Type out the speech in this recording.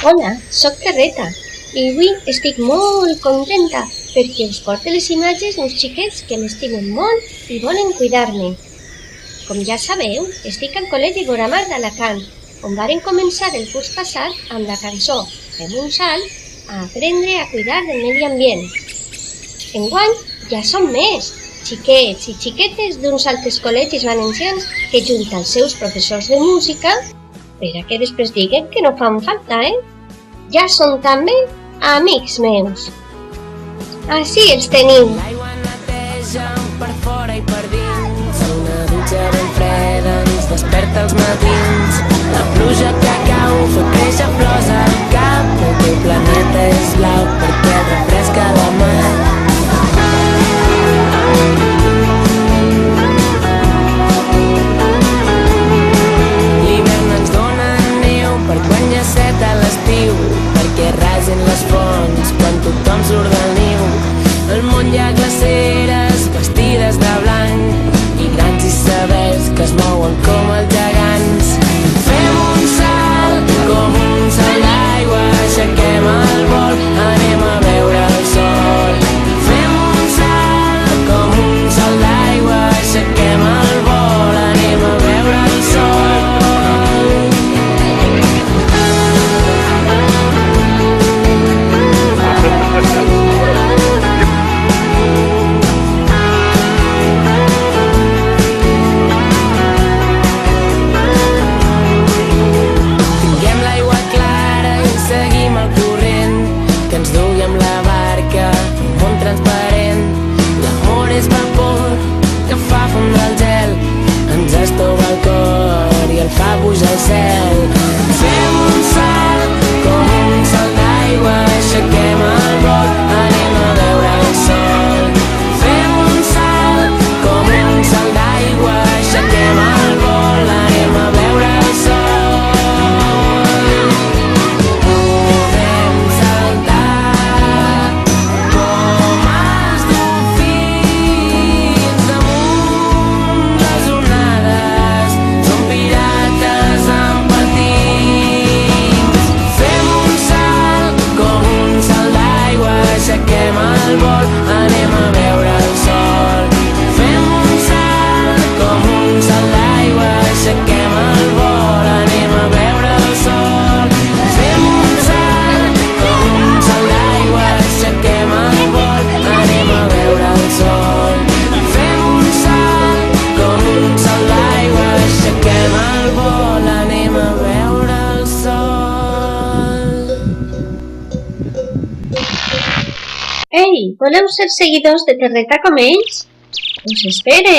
Hola, soc Terreta i avui estic molt contenta perquè us porto les imatges d'uns xiquets que m'estimen molt i volen cuidar-me. Com ja sabeu, estic al Col·legi Boramar d'Alacant, on varen començar el curs passat amb la cançó Fem un salt a aprendre a cuidar del medi ambient. Enguany ja som més, xiquets i xiquetes d'uns altres col·legis valencians que junt als seus professors de música, per a que després diguen que no fan falta, ja són també amics meus. Així els tenim. L'aigua neteja per fora i per dins. Una dutxa ben freda ens desperta als matins. La pluja que cau fa créixer flors al cap. El teu planeta és blau perquè et refresca la mar. L'hivern ens dona neu per quan ja set a l'estiu, perquè rasen les fonts quan tothom surt del niu. Al món hi ha glaceres vestides de blanc i grans icebergs que es mouen com els gegants. Fem un salt com un salt d'aigua, aixequem el vol, anem a veure el sol. Fem un salt com un salt d'aigua, aixequem el vol, anem a veure el sol. Fa pujar al cel. Fem un salt com un salt d'aigua, aixequem el vol, anem a veure el sol. Fem un salt com un salt d'aigua, aixequem el vol, anem a veure el sol. Podem saltar com els dofins damunt les onades. Som pirates amb patins. Fem un salt com un salt d'aigua, aixequem el vol, anem a veure el sol. Fem un salt com un salt d'aigua, aixequem el vol, anem a veure el sol. Fem un salt com un salt d'aigua, aixequem el vol, anem a veure el sol. Fem un salt com un salt d'aigua, aixequem el vol, anem a veure el sol. Ei, voleu ser seguidors de Terreta com ells? Us espere,